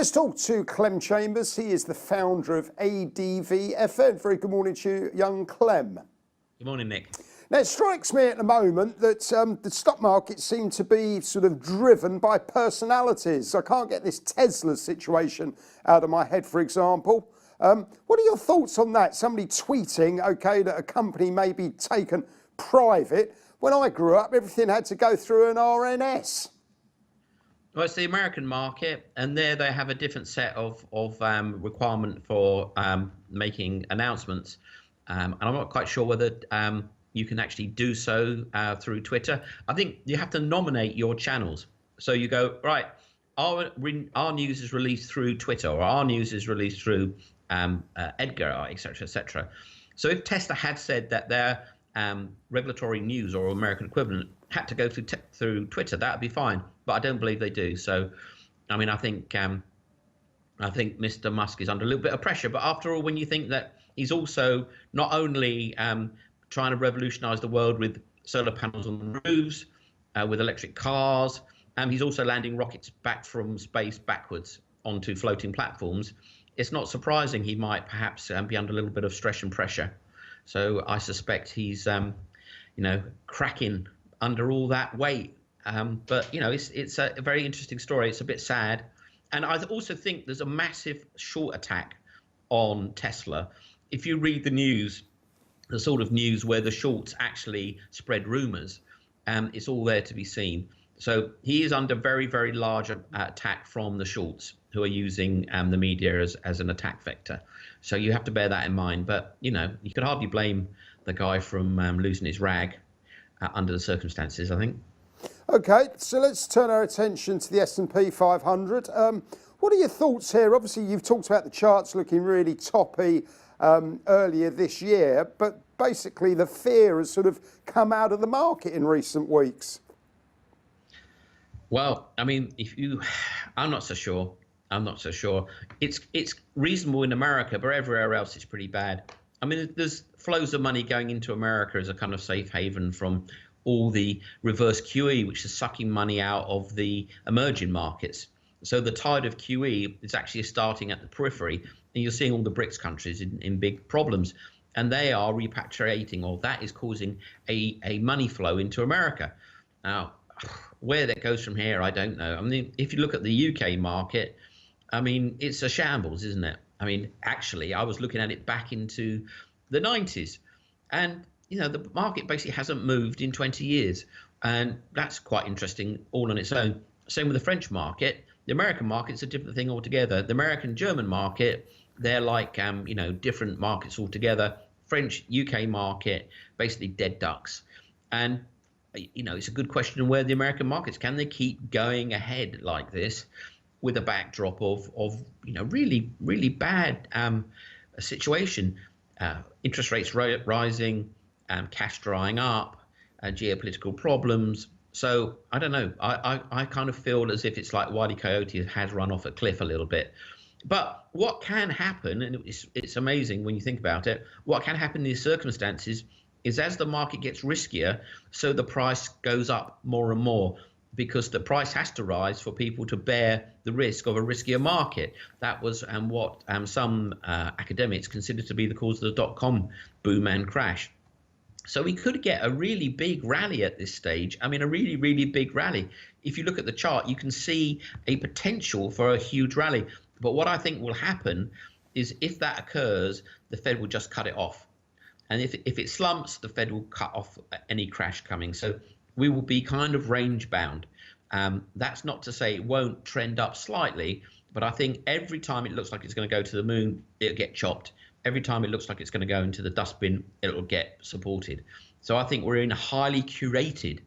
Let's talk to Clem Chambers. He is the founder of ADVFN. Very good morning to you, young Clem. Good morning, Nick. Now, it strikes me at the moment that the stock market seems to be sort of driven by personalities. I can't get this Tesla situation out of my head, for example. What are your thoughts on that? Somebody tweeting, okay, that a company may be taken private. When I grew up, everything had to go through an RNS. Well, it's the American market, and there they have a different set of requirement for making announcements. And I'm not quite sure whether you can actually do so through Twitter. I think you have to nominate your channels. So you go, right, our news is released through Twitter, or our news is released through Edgar, etc., etc. So if Tesla had said that their regulatory news or American equivalent had to go through Twitter, that would be fine. But I don't believe they do. So, I mean, I think Mr. Musk is under a little bit of pressure. But after all, when you think that he's also not only trying to revolutionize the world with solar panels on the roofs, with electric cars, he's also landing rockets back from space backwards onto floating platforms. It's not surprising he might perhaps be under a little bit of stress and pressure. So I suspect he's, cracking under all that weight. But it's a very interesting story. It's a bit sad, and I also think there's a massive short attack on Tesla. If you read the news, the sort of news where the shorts actually spread rumors, it's all there to be seen. So he is under very, very large attack from the shorts who are using the media as an attack vector. So you have to bear that in mind. But you could hardly blame the guy from losing his rag under the circumstances, I think. Okay, so let's turn our attention to the S&P 500. What are your thoughts here? Obviously, you've talked about the charts looking really toppy earlier this year, but basically the fear has sort of come out of the market in recent weeks. Well, I mean, I'm not so sure. I'm not so sure. It's reasonable in America, but everywhere else it's pretty bad. I mean, there's flows of money going into America as a kind of safe haven from all the reverse QE, which is sucking money out of the emerging markets. So the tide of QE is actually starting at the periphery, and you're seeing all the BRICS countries in big problems, and they are repatriating, or that is causing a money flow into America. Now, where that goes from here, I don't know. I mean, if you look at the UK market, I mean, it's a shambles, isn't it? I mean, actually, I was looking at it back into the 90s, and the market basically hasn't moved in 20 years, and that's quite interesting all on its own. Same with the French market. The American market's a different thing altogether. The American-German market, they're like different markets altogether. French UK market, basically dead ducks. And it's a good question where the American markets, can they keep going ahead like this with a backdrop of really, really bad situation, interest rates rising, cash drying up, geopolitical problems. So I don't know. I kind of feel as if it's like Wile E. Coyote has run off a cliff a little bit. But what can happen, and it's amazing when you think about it, what can happen in these circumstances is as the market gets riskier, so the price goes up more and more, because the price has to rise for people to bear the risk of a riskier market. That was what some academics consider to be the cause of the dot-com boom and crash. So we could get a really big rally at this stage. I mean, a really, really big rally. If you look at the chart, you can see a potential for a huge rally. But what I think will happen is if that occurs, the Fed will just cut it off. And if it slumps, the Fed will cut off any crash coming. So we will be kind of range bound. That's not to say it won't trend up slightly, but I think every time it looks like it's going to go to the moon, it'll get chopped. Every time it looks like it's going to go into the dustbin, it'll get supported. So I think we're in highly curated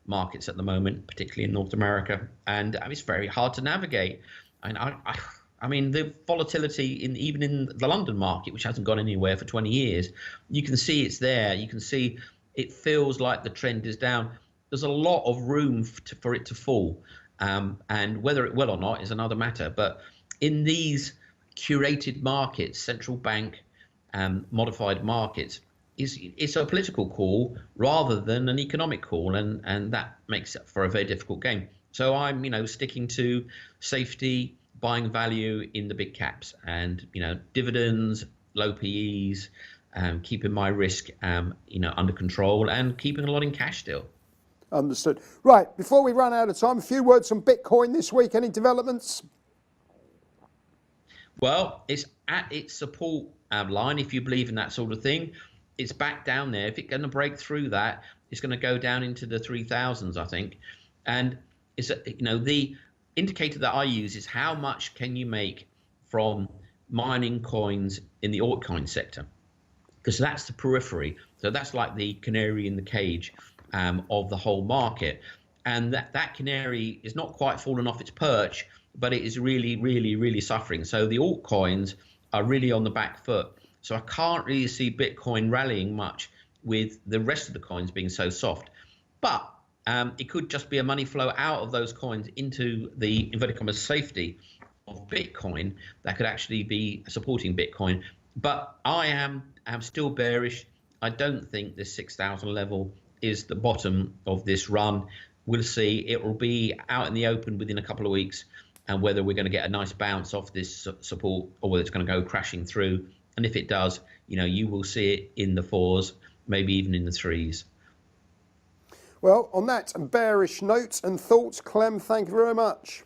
markets at the moment, particularly in North America, and it's very hard to navigate. And I mean, the volatility even in the London market, which hasn't gone anywhere for 20 years, you can see it's there. You can see it feels like the trend is down. There's a lot of room for it to fall, and whether it will or not is another matter. But in these curated markets, central bank modified markets, it's a political call rather than an economic call, and that makes it for a very difficult game. So I'm sticking to safety, buying value in the big caps, and dividends, low PEs, keeping my risk under control, and keeping a lot in cash still. Understood. Right, before we run out of time, a few words on Bitcoin this week. Any developments? Well, it's at its support line, if you believe in that sort of thing. It's back down there. If it's going to break through that, it's going to go down into the 3,000s, I think. And it's the indicator that I use is how much can you make from mining coins in the altcoin sector, because that's the periphery. So that's like the canary in the cage of the whole market. And that canary is not quite fallen off its perch, but it is really, really, really suffering. So the altcoins are really on the back foot. So I can't really see Bitcoin rallying much with the rest of the coins being so soft. But it could just be a money flow out of those coins into the inverted commas safety of Bitcoin that could actually be supporting Bitcoin. But I am still bearish. I don't think this 6,000 level is the bottom of this run. We'll see. It will be out in the open within a couple of weeks, and whether we're going to get a nice bounce off this support or whether it's going to go crashing through. And if it does, you will see it in the 4s, maybe even in the 3s. Well, on that bearish note and thoughts, Clem, thank you very much.